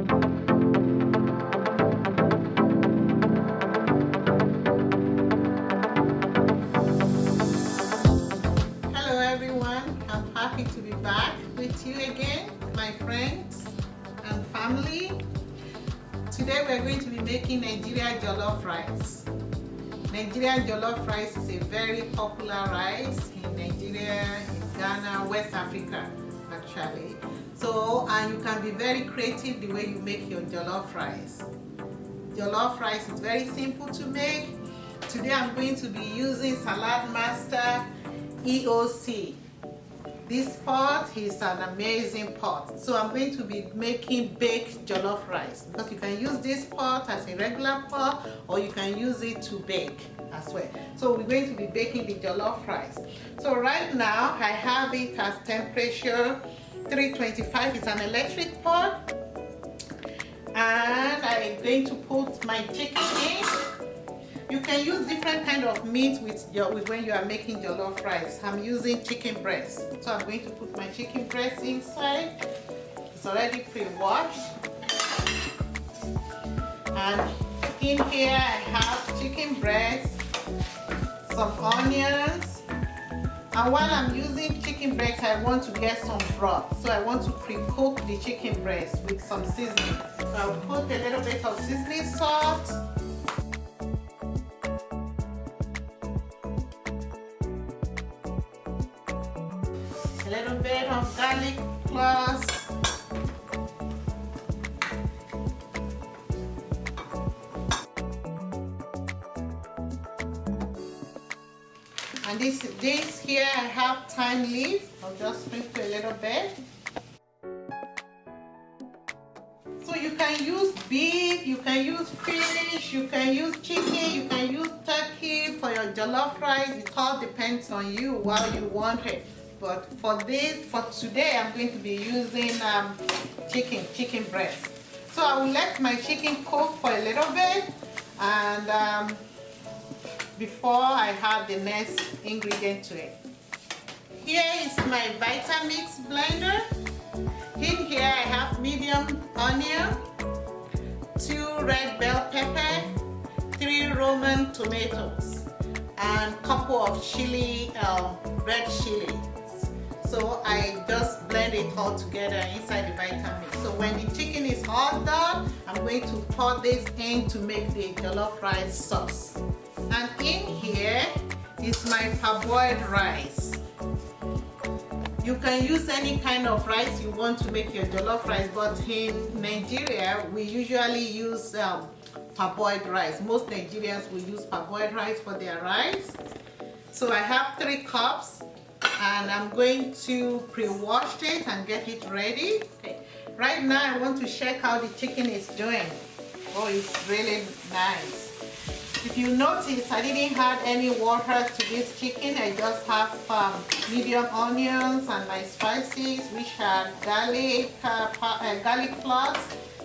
Hello everyone, I'm happy to be back with you again, my friends and family. Today we're going to be making Nigerian jollof rice. Nigerian jollof rice is a very popular rice in Nigeria, in Ghana, West Africa actually. So, and you can be very creative the way you make your jollof rice. Jollof rice is very simple to make. Today I'm going to be using Saladmaster EOC. This pot is an amazing pot. So I'm going to be making baked jollof rice, because you can use this pot as a regular pot or you can use it to bake as well. So we're going to be baking the jollof rice. So right now I have it as temperature 325. It's an electric pot, and I'm going to put my chicken in. You can use different kind of meat with when you are making jollof rice. I'm using chicken breast, so I'm going to put my chicken breast inside. It's already pre-washed, and in here I have chicken breast, some onions, and while I'm using chicken breast I want to get some broth, so I want to pre-cook the chicken breast with some seasoning. So I'll put a little bit of seasoning salt, a little bit of garlic cloves, and this here I have thyme leaf. I'll just sprinkle a little bit. So you can use beef, you can use fish, you can use chicken, you can use turkey for your jollof rice. It all depends on you how you want it. But for today, I'm going to be using chicken breast. So I will let my chicken cook for a little bit, and before I add the next ingredient to it. Here is my VITAMIX blender. In here I have medium onion, 2 red bell pepper, 3 Roman tomatoes, and couple of chili, red chili. So I just blend it all together inside the Vitamix. So when the chicken is all done, I'm going to pour this in to make the jollof rice sauce. And in here is my parboiled rice. You can use any kind of rice you want to make your jollof rice, but in Nigeria we usually use parboiled rice. Most Nigerians will use parboiled rice for their rice. So I have 3 cups. And I'm going to pre-wash it and get it ready. Okay. Right now I want to check how the chicken is doing. Oh, it's really nice. If you notice, I didn't add any water to this chicken. I just have medium onions and my spices, which are garlic cloves,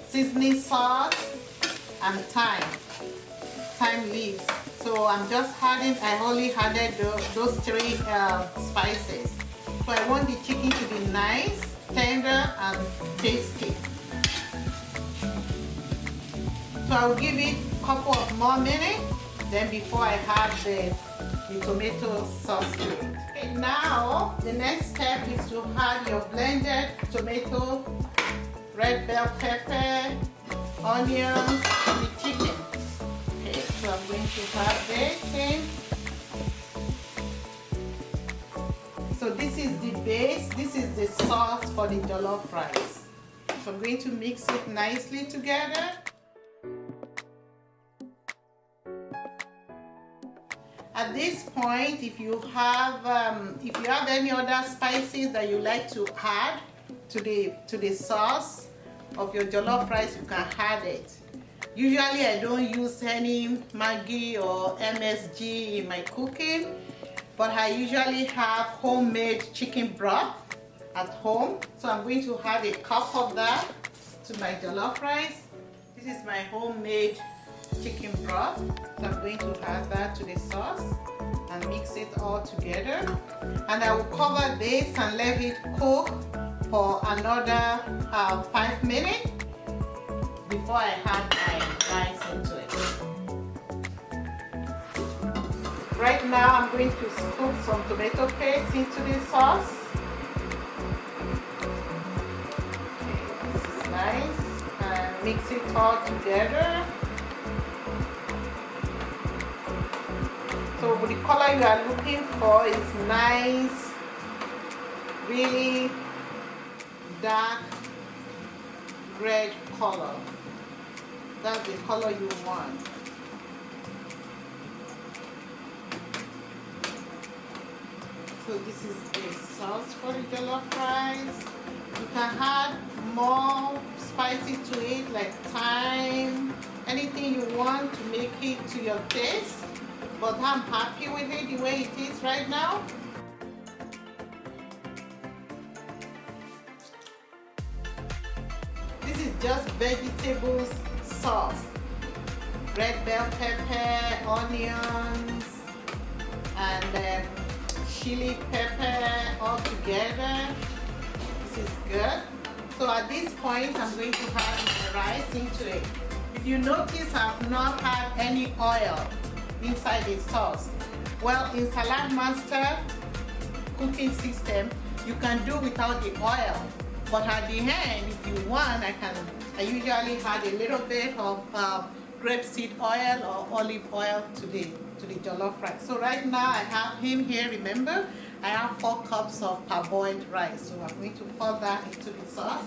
seasoning salt, and thyme leaves. So I'm just adding, I only added those 3 spices. So I want the chicken to be nice, tender, and tasty. So I'll give it a couple of more minutes, then before I add the tomato sauce to it. Okay, now the next step is to add your blended tomato, red bell pepper, onions, and the chicken. So I'm going to add this in. So this is the base, this is the sauce for the jollof rice. So I'm going to mix it nicely together. At this point, if you have any other spices that you like to add to the sauce of your jollof rice, you can add it. Usually I don't use any Maggi or MSG in my cooking, but I usually have homemade chicken broth at home. So I'm going to add a cup of that to my jollof rice. This is my homemade chicken broth. So I'm going to add that to the sauce and mix it all together. And I will cover this and let it cook for another 5 minutes. before I add my rice into it. Right now I'm going to scoop some tomato paste into this sauce. Okay, this is nice. And mix it all together. So the color you are looking for is nice, really dark red color. That's the color you want. So this is the sauce for the jollof rice. You can add more spicy to it, like thyme, anything you want to make it to your taste. But I'm happy with it the way it is right now. This is just vegetables sauce. Red bell pepper, onions, and chili pepper all together. This is good. So at this point, I'm going to add the rice into it. If you notice, I've not had any oil inside the sauce. Well, in Saladmaster cooking system, you can do without the oil. But at the end, if you want, I usually add a little bit of grapeseed oil or olive oil to the jollof rice. So right now I have him here, remember, I have 4 cups of parboiled rice. So I'm going to pour that into the sauce.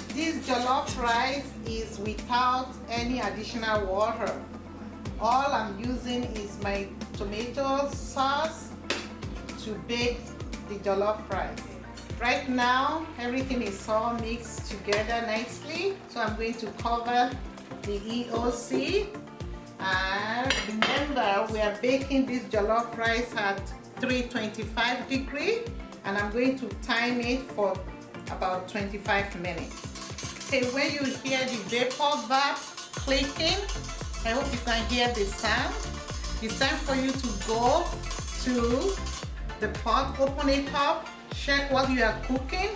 This jollof rice is without any additional water. All I'm using is my tomato sauce to bake the jollof rice. Right now, everything is all mixed together nicely. So I'm going to cover the EOC. And remember, we are baking this jollof rice at 325 degrees. And I'm going to time it for about 25 minutes. Okay, when you hear the vapor valve clicking, I hope you can hear the sound. It's time for you to go to the pot, open it up, check what you are cooking,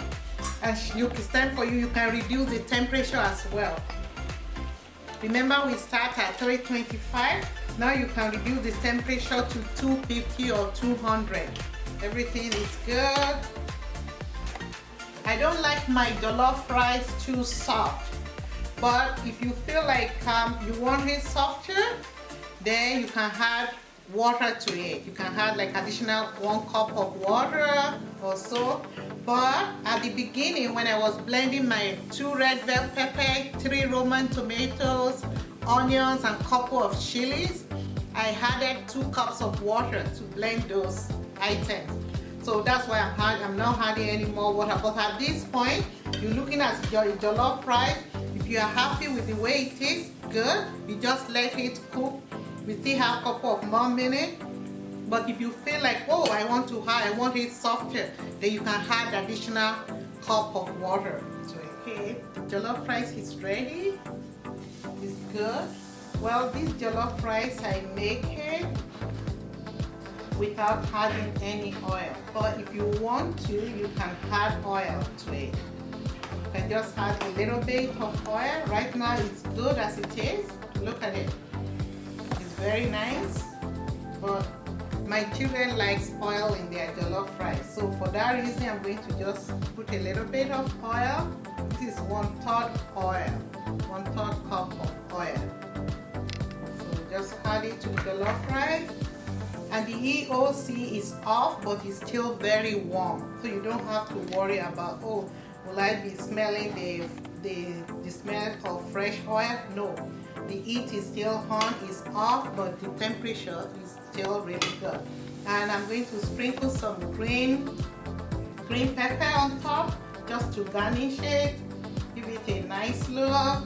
and it's time for you can reduce the temperature as well. Remember, we start at 325. Now you can reduce the temperature to 250 or 200. Everything is good. I don't like my jollof rice too soft, but if you feel like you want it softer, then you can add water to it. You can add like additional 1 cup of water or so. But at the beginning, when I was blending my 2 red bell pepper, 3 Roman tomatoes, onions, and couple of chilies, I added 2 cups of water to blend those items. So that's why I'm not adding any more water. But at this point, you're looking at your jollof rice. If you are happy with the way it is, good. You just let it cook. We still have a couple of more minutes. But if you feel like, oh, I want it softer, then you can add additional cup of water to it. Okay, jollof rice is ready. It's good. Well, this jollof rice, I make it without adding any oil. But if you want to, you can add oil to it. You can just add a little bit of oil. Right now it's good as it is. Look at it. It's very nice. But my children like oil in their jollof rice. So for that reason, I'm going to just put a little bit of oil. This is 1/3 oil. 1/3 cup of oil. So just add it to the jollof rice. And the EOC is off, but it's still very warm. So you don't have to worry about, oh, will I be smelling the smell of fresh oil? No. The heat is still on, it's off, but the temperature is still really good. And I'm going to sprinkle some green pepper on top, just to garnish it, give it a nice look.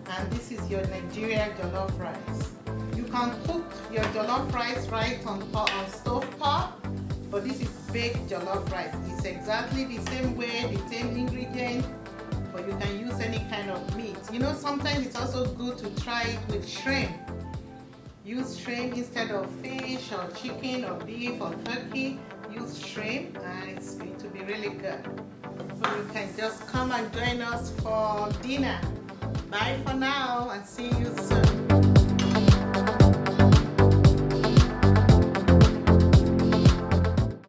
And this is your Nigerian jollof rice. You can cook your jollof rice right on stove top, but this is baked jollof rice. It's exactly the same way, the same ingredient, but you can use any kind of meat. You know, sometimes it's also good to try it with shrimp. Use shrimp instead of fish or chicken or beef or turkey. use shrimp, and it's going to be really good. So you can just come and join us for dinner. Bye for now and see you soon.